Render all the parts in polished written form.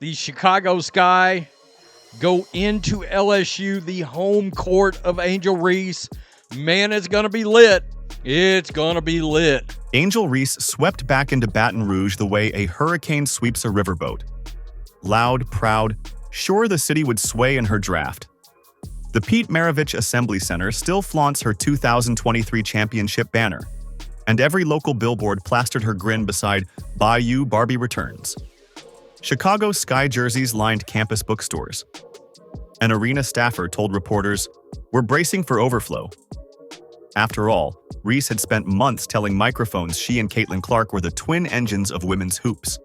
the Chicago Sky go into LSU, the home court of Angel Reese. Man, it's going to be lit. It's going to be lit. Angel Reese swept back into Baton Rouge the way a hurricane sweeps a riverboat. Loud, proud, sure the city would sway in her draft. The Pete Maravich Assembly Center still flaunts her 2023 championship banner, and every local billboard plastered her grin beside Bayou Barbie Returns. Chicago Sky jerseys lined campus bookstores. An arena staffer told reporters, "We're bracing for overflow." After all, Reese had spent months telling microphones she and Caitlin Clark were the twin engines of women's hoops.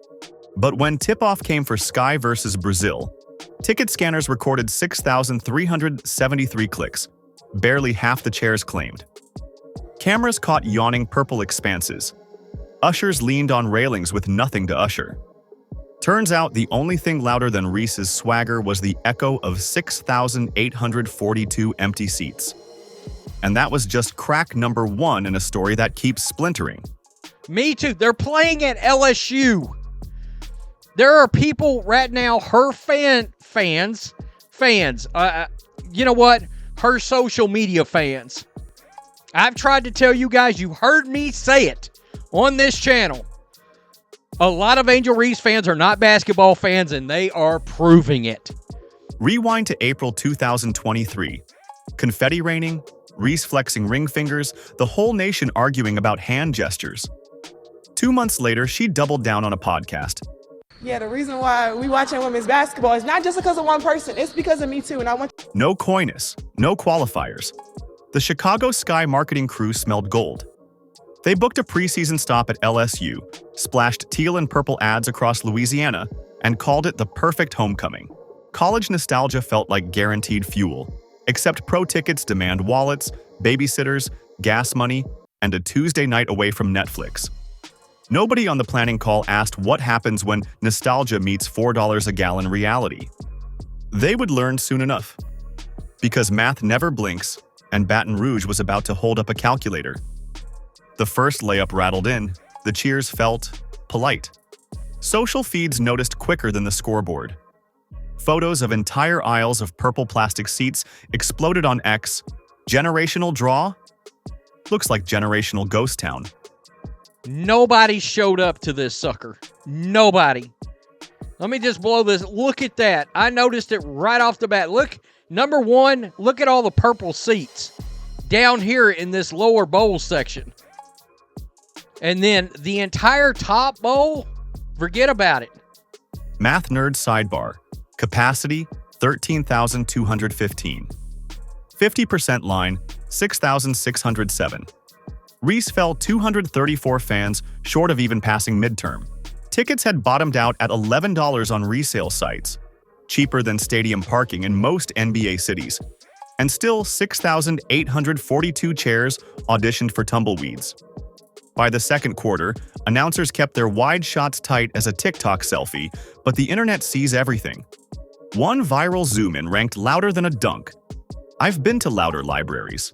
But when tip-off came for Sky versus Brazil, ticket scanners recorded 6,373 clicks, barely half the chairs claimed. Cameras caught yawning purple expanses. Ushers leaned on railings with nothing to usher. Turns out the only thing louder than Reese's swagger was the echo of 6,842 empty seats. And that was just crack number one in a story that keeps splintering. Me too. They're playing at LSU. There are people right now, her fans, you know what? Her social media fans. I've tried to tell you guys, you heard me say it on this channel. A lot of Angel Reese fans are not basketball fans, and they are proving it. Rewind to April 2023. Confetti raining, Reese flexing ring fingers, the whole nation arguing about hand gestures. 2 months later, she doubled down on a podcast. Yeah, the reason why we watching women's basketball is not just because of one person. It's because of me too, and I want... No coyness, no qualifiers. The Chicago Sky marketing crew smelled gold. They booked a preseason stop at LSU, splashed teal and purple ads across Louisiana, and called it the perfect homecoming. College nostalgia felt like guaranteed fuel, except pro tickets demand wallets, babysitters, gas money, and a Tuesday night away from Netflix. Nobody on the planning call asked what happens when nostalgia meets $4 a gallon reality. They would learn soon enough. Because math never blinks, and Baton Rouge was about to hold up a calculator. The first layup rattled in, the cheers felt polite. Social feeds noticed quicker than the scoreboard. Photos of entire aisles of purple plastic seats exploded on X. Generational draw? Looks like generational ghost town. Nobody showed up to this sucker. Nobody. Let me just blow this. Look at that. I noticed it right off the bat. Look, number one, look at all the purple seats down here in this lower bowl section. And then the entire top bowl, forget about it. Math nerd sidebar. Capacity, 13,215. 50% line, 6,607. Reese fell 234 fans short of even passing midterm. Tickets had bottomed out at $11 on resale sites, cheaper than stadium parking in most NBA cities. And still 6,842 chairs auditioned for tumbleweeds. By the second quarter, announcers kept their wide shots tight as a TikTok selfie, but the internet sees everything. One viral zoom-in ranked louder than a dunk. I've been to louder libraries.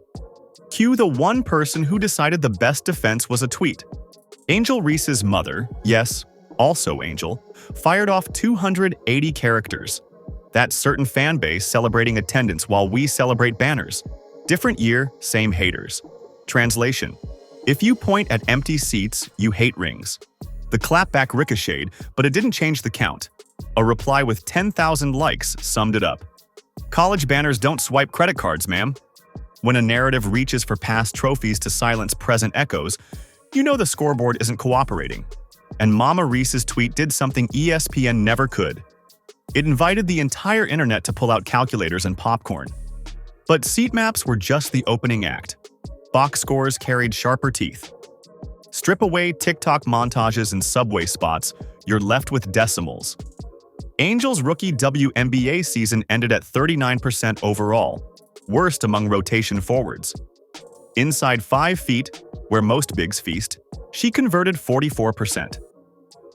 Cue the one person who decided the best defense was a tweet. Angel Reese's mother, yes, also Angel, fired off 280 characters. That certain fan base celebrating attendance while we celebrate banners. Different year, same haters. Translation: if you point at empty seats, you hate rings. The clapback ricocheted, but it didn't change the count. A reply with 10,000 likes summed it up. College banners don't swipe credit cards, ma'am. When a narrative reaches for past trophies to silence present echoes, you know the scoreboard isn't cooperating. And Mama Reese's tweet did something ESPN never could. It invited the entire internet to pull out calculators and popcorn. But seat maps were just the opening act. Box scores carried sharper teeth. Strip away TikTok montages and subway spots, you're left with decimals. Angel's rookie WNBA season ended at 39% overall, worst among rotation forwards. Inside 5 feet, where most bigs feast, she converted 44%.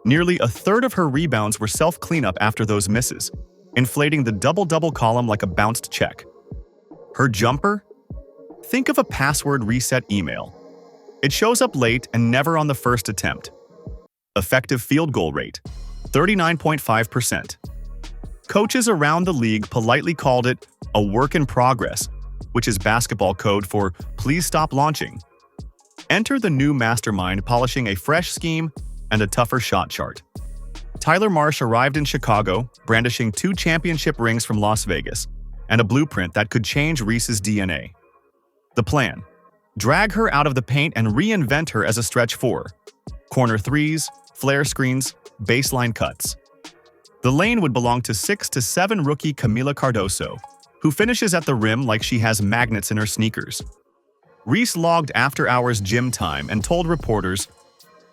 Nearly a third of her rebounds were self-cleanup after those misses, inflating the double-double column like a bounced check. Her jumper? Think of a password reset email. It shows up late and never on the first attempt. Effective field goal rate, 39.5%. Coaches around the league politely called it a work in progress, which is basketball code for please stop launching. Enter the new mastermind polishing a fresh scheme and a tougher shot chart. Tyler Marsh arrived in Chicago, brandishing 2 championship rings from Las Vegas and a blueprint that could change Reese's DNA. The plan: drag her out of the paint and reinvent her as a stretch 4. Corner threes, flare screens, baseline cuts. The lane would belong to 6 to 7 rookie Camila Cardoso, who finishes at the rim like she has magnets in her sneakers. Reese logged after-hours gym time and told reporters,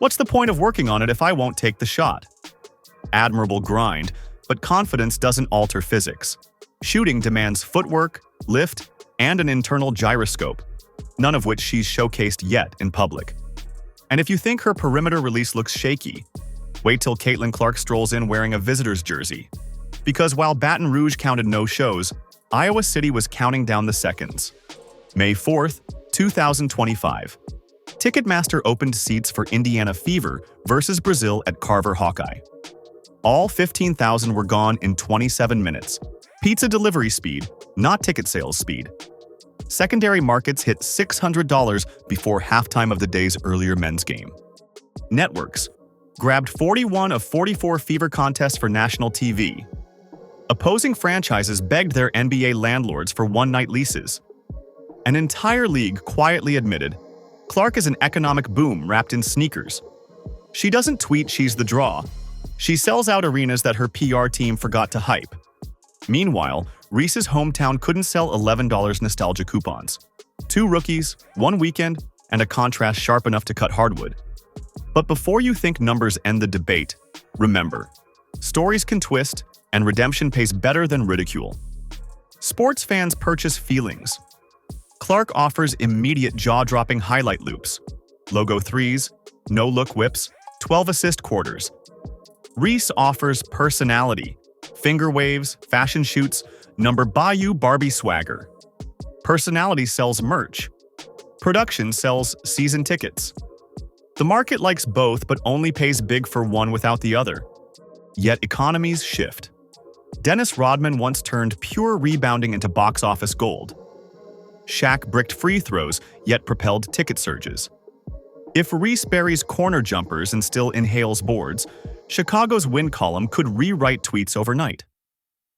"What's the point of working on it if I won't take the shot?" Admirable grind, but confidence doesn't alter physics. Shooting demands footwork, lift, and an internal gyroscope, none of which she's showcased yet in public. And if you think her perimeter release looks shaky, wait till Caitlin Clark strolls in wearing a visitor's jersey. Because while Baton Rouge counted no shows, Iowa City was counting down the seconds. May 4th, 2025. Ticketmaster opened seats for Indiana Fever versus Brazil at Carver Hawkeye. All 15,000 were gone in 27 minutes. Pizza delivery speed, not ticket sales speed. Secondary markets hit $600 before halftime of the day's earlier men's game. Networks grabbed 41 of 44 Fever contests for national TV. Opposing franchises begged their NBA landlords for one-night leases. An entire league quietly admitted, Clark is an economic boom wrapped in sneakers. She doesn't tweet she's the draw. She sells out arenas that her PR team forgot to hype. Meanwhile, Reese's hometown couldn't sell $11 nostalgia coupons. 2 rookies, 1 weekend, and a contrast sharp enough to cut hardwood. But before you think numbers end the debate, remember, stories can twist, and redemption pays better than ridicule. Sports fans purchase feelings. Clark offers immediate jaw-dropping highlight loops. Logo threes, no-look whips, 12-assist quarters. Reese offers personality. Finger waves, fashion shoots, number Bayou Barbie swagger. Personality sells merch. Production sells season tickets. The market likes both but only pays big for one without the other. Yet economies shift. Dennis Rodman once turned pure rebounding into box office gold. Shaq bricked free throws, yet propelled ticket surges. If Reese buries corner jumpers and still inhales boards, Chicago's win column could rewrite tweets overnight.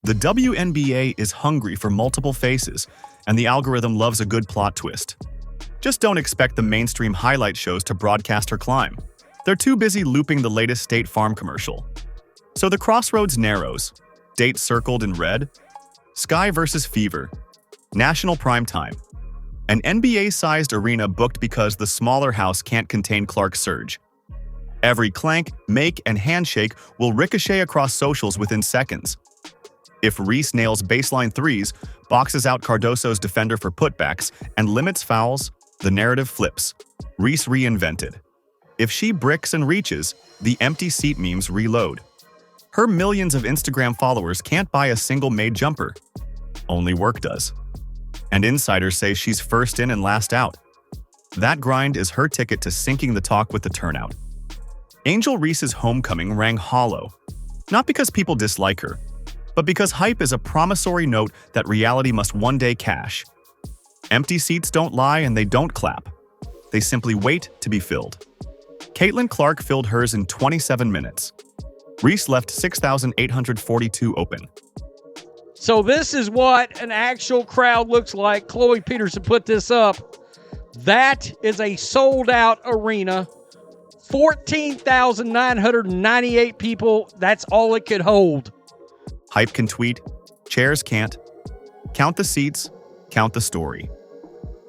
The WNBA is hungry for multiple faces, and the algorithm loves a good plot twist. Just don't expect the mainstream highlight shows to broadcast her climb. They're too busy looping the latest State Farm commercial. So the crossroads narrows. Date circled in red. Sky versus Fever. National primetime. An NBA-sized arena booked because the smaller house can't contain Clark's surge. Every clank, make, and handshake will ricochet across socials within seconds. If Reese nails baseline threes, boxes out Cardoso's defender for putbacks, and limits fouls, the narrative flips. Reese reinvented. If she bricks and reaches, the empty seat memes reload. Her millions of Instagram followers can't buy a single made jumper. Only work does. And insiders say she's first in and last out. That grind is her ticket to sinking the talk with the turnout. Angel Reese's homecoming rang hollow, not because people dislike her, but because hype is a promissory note that reality must one day cash. Empty seats don't lie and they don't clap. They simply wait to be filled. Caitlin Clark filled hers in 27 minutes. Reese left 6,842 open. So this is what an actual crowd looks like. Chloe Peterson put this up. That is a sold-out arena. 14,998 people. That's all it could hold. Hype can tweet. Chairs can't. Count the seats. Count the story.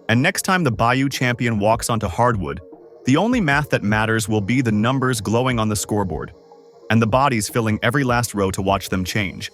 And next time the Bayou champion walks onto hardwood, the only math that matters will be the numbers glowing on the scoreboard, and the bodies filling every last row to watch them change.